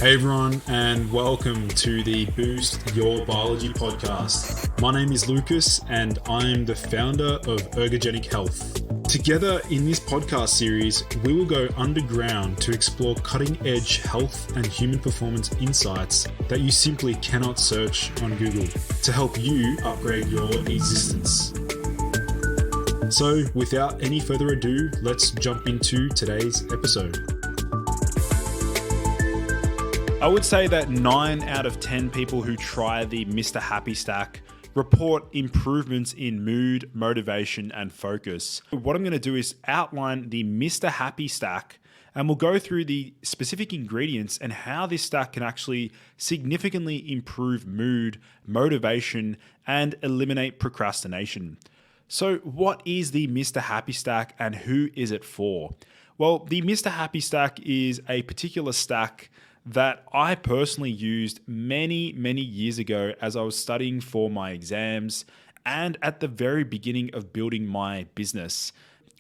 Hey everyone, and welcome to the Boost Your Biology podcast. My name is Lucas, and I'm the founder of Ergogenic Health. Together in this podcast series, we will go underground to explore cutting-edge health and human performance insights that you simply cannot search on Google to help you upgrade your existence. So, without any further ado, let's jump into today's episode. I would say that 9 out of 10 people who try the Mr. Happy Stack report improvements in mood, motivation, and focus. What I'm going to do is outline the Mr. Happy Stack, and we'll go through the specific ingredients and how this stack can actually significantly improve mood, motivation, and eliminate procrastination. So what is the Mr. Happy Stack and who is it for? Well, the Mr. Happy Stack is a particular stack that I personally used many years ago as I was studying for my exams and at the very beginning of building my business.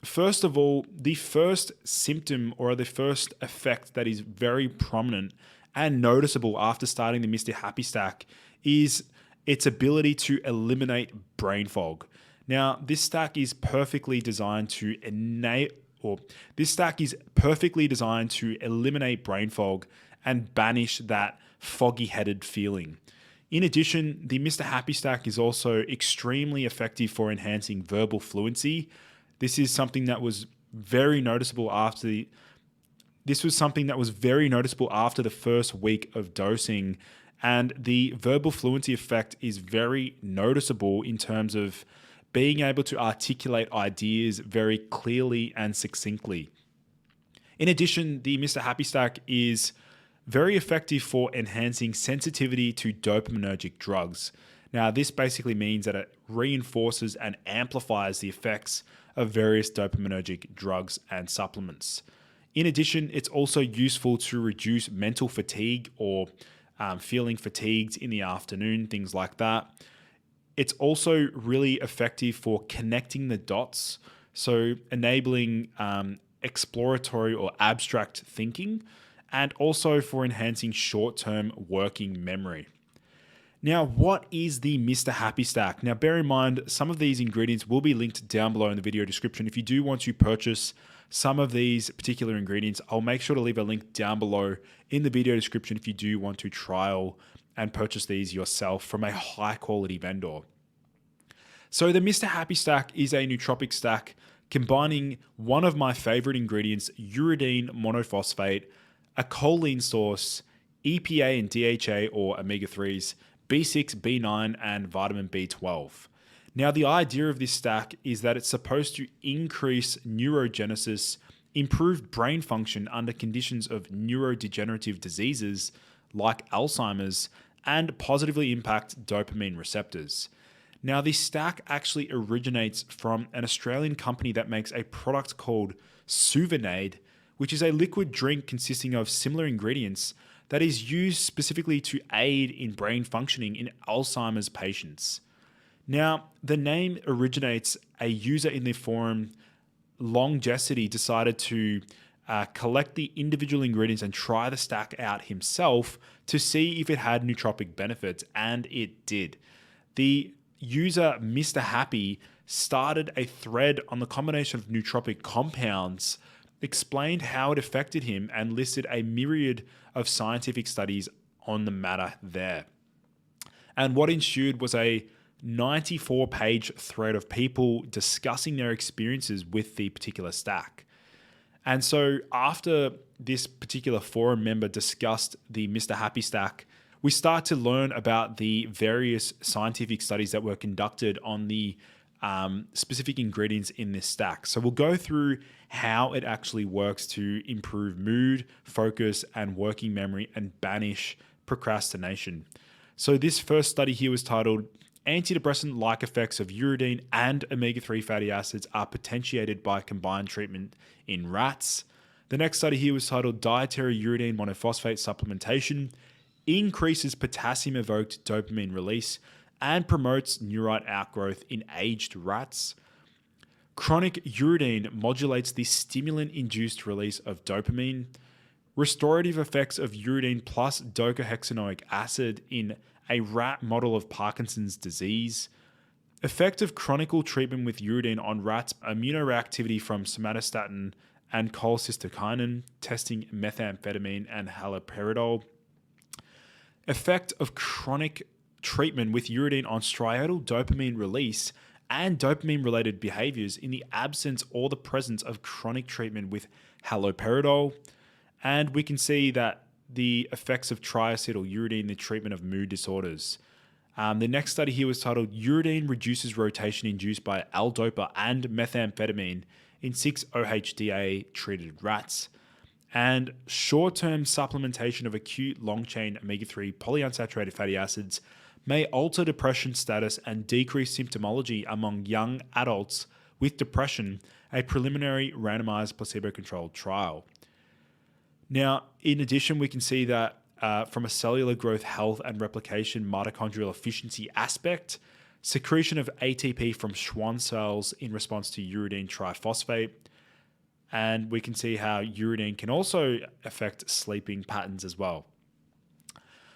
First of all, the first symptom or the first effect that is very prominent and noticeable after starting the Mr. Happy Stack is its ability to eliminate brain fog. Now, this stack is perfectly designed to eliminate brain fog and banish that foggy-headed feeling. In addition, the Mr. Happy Stack is also extremely effective for enhancing verbal fluency. This was something that was very noticeable after the first week of dosing, and the verbal fluency effect is very noticeable in terms of being able to articulate ideas very clearly and succinctly. In addition, the Mr. Happy Stack is very effective for enhancing sensitivity to dopaminergic drugs. Now, this basically means that it reinforces and amplifies the effects of various dopaminergic drugs and supplements. In addition, it's also useful to reduce mental fatigue or feeling fatigued in the afternoon, things like that. It's also really effective for connecting the dots, so enabling exploratory or abstract thinking, and also for enhancing short-term working memory. Now, what is the Mr. Happy Stack? Now, bear in mind, some of these ingredients will be linked down below in the video description. If you do want to purchase some of these particular ingredients, I'll make sure to leave a link down below in the video description if you do want to trial and purchase these yourself from a high-quality vendor. So the Mr. Happy Stack is a nootropic stack combining one of my favorite ingredients, uridine monophosphate, a choline source, EPA and DHA or omega-3s, B6, B9, and vitamin B12. Now, the idea of this stack is that it's supposed to increase neurogenesis, improve brain function under conditions of neurodegenerative diseases like Alzheimer's, and positively impact dopamine receptors. Now, this stack actually originates from an Australian company that makes a product called Suvanade, which is a liquid drink consisting of similar ingredients that is used specifically to aid in brain functioning in Alzheimer's patients. Now, the name originates a user in the forum, Longevity, decided to collect the individual ingredients and try the stack out himself to see if it had nootropic benefits, and it did. The user, Mr. Happy, started a thread on the combination of nootropic compounds, explained how it affected him, and listed a myriad of scientific studies on the matter there. And what ensued was a 94-page thread of people discussing their experiences with the particular stack. And so after this particular forum member discussed the Mr. Happy Stack, we start to learn about the various scientific studies that were conducted on the specific ingredients in this stack. So we'll go through how it actually works to improve mood, focus, and working memory and banish procrastination. So this first study here was titled Antidepressant-like effects of uridine and omega-3 fatty acids are potentiated by combined treatment in rats. The next study here was titled Dietary uridine monophosphate supplementation increases potassium-evoked dopamine release and promotes neurite outgrowth in aged rats. Chronic uridine modulates the stimulant-induced release of dopamine. restorative effects of uridine plus docosahexaenoic acid in a rat model of Parkinson's disease, effect of chronic treatment with uridine on rats, immunoreactivity from somatostatin and cholecystokinin, testing methamphetamine and haloperidol, effect of chronic treatment with uridine on striatal dopamine release and dopamine-related behaviors in the absence or the presence of chronic treatment with haloperidol. And we can see that the effects of triacetyluridine in the treatment of mood disorders. The next study here was titled Uridine Reduces Rotation Induced by L-Dopa and Methamphetamine in 6-OHDA treated rats. And short-term supplementation of acute long-chain omega-3 polyunsaturated fatty acids may alter depression status and decrease symptomology among young adults with depression, a preliminary randomized placebo-controlled trial. Now, in addition, we can see that from a cellular growth, health, and replication mitochondrial efficiency aspect, secretion of ATP from Schwann cells in response to uridine triphosphate. And we can see how uridine can also affect sleeping patterns as well.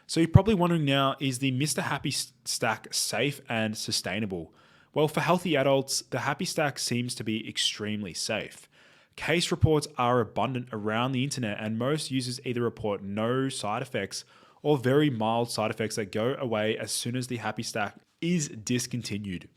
So you're probably wondering now, is the Mr. Happy Stack safe and sustainable? Well, for healthy adults, the Happy Stack seems to be extremely safe. Case reports are abundant around the internet, and most users either report no side effects or very mild side effects that go away as soon as the Happy Stack is discontinued.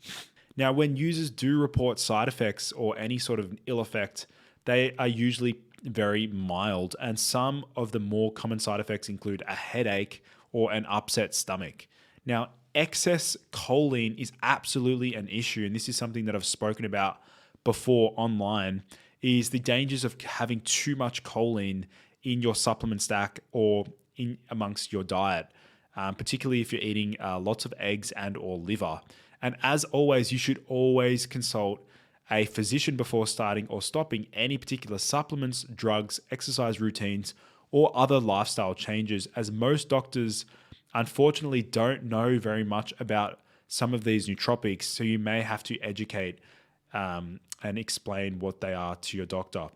Now, when users do report side effects or any sort of ill effect, they are usually very mild, and some of the more common side effects include a headache or an upset stomach. Now, excess choline is absolutely an issue, and this is something that I've spoken about before online, is the dangers of having too much choline in your supplement stack or in amongst your diet, particularly if you're eating lots of eggs and or liver. And as always, you should always consult a physician before starting or stopping any particular supplements, drugs, exercise routines, or other lifestyle changes, as most doctors unfortunately don't know very much about some of these nootropics, so you may have to educate and explain what they are to your doctor.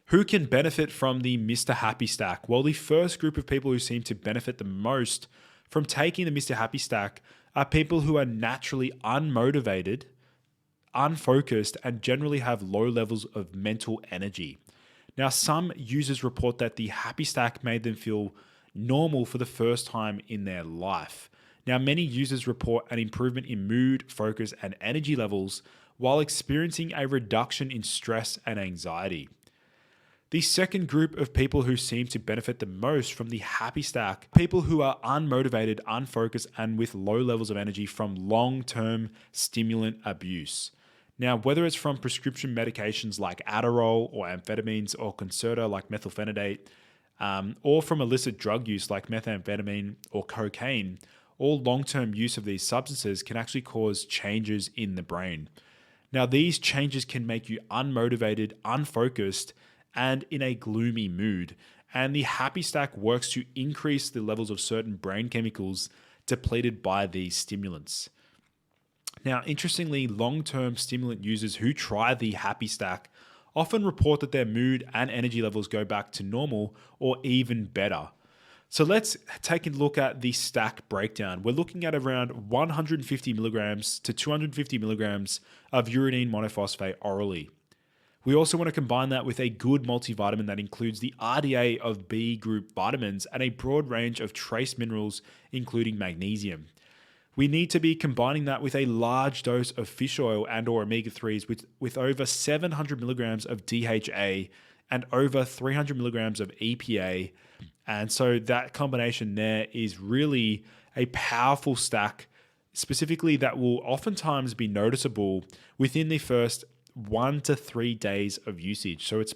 Who can benefit from the Mr. Happy Stack? Well, the first group of people who seem to benefit the most from taking the Mr. Happy Stack are people who are naturally unmotivated, unfocused, and generally have low levels of mental energy. Now, some users report that the Happy Stack made them feel normal for the first time in their life. Now, many users report an improvement in mood, focus, and energy levels while experiencing a reduction in stress and anxiety. The second group of people who seem to benefit the most from the Happy Stack, people who are unmotivated, unfocused, and with low levels of energy from long-term stimulant abuse. Now, whether it's from prescription medications like Adderall or amphetamines or Concerta like methylphenidate, or from illicit drug use like methamphetamine or cocaine, all long-term use of these substances can actually cause changes in the brain. Now, these changes can make you unmotivated, unfocused, and in a gloomy mood. And the Happy Stack works to increase the levels of certain brain chemicals depleted by these stimulants. Now, interestingly, long-term stimulant users who try the Happy Stack often report that their mood and energy levels go back to normal or even better. So let's take a look at the stack breakdown. We're looking at around 150 milligrams to 250 milligrams of uridine monophosphate orally. We also want to combine that with a good multivitamin that includes the RDA of B group vitamins and a broad range of trace minerals, including magnesium. We need to be combining that with a large dose of fish oil and or omega-3s with over 700 milligrams of DHA and over 300 milligrams of EPA. And so that combination there is really a powerful stack, specifically that will oftentimes be noticeable within the first 1 to 3 days of usage. So it's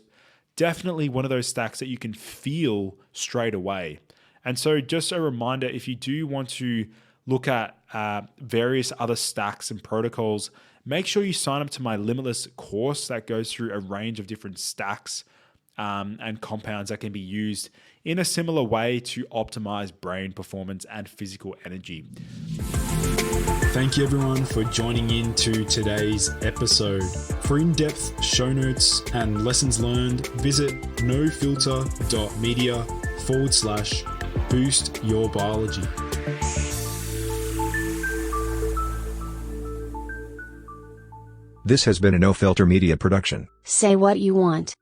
definitely one of those stacks that you can feel straight away. And so just a reminder, if you do want to look at various other stacks and protocols, make sure you sign up to my Limitless course that goes through a range of different stacks and compounds that can be used in a similar way to optimize brain performance and physical energy. Thank you everyone for joining in to today's episode. For in-depth show notes and lessons learned, visit nofilter.media/boost your biology. This has been a No Filter Media production. Say what you want.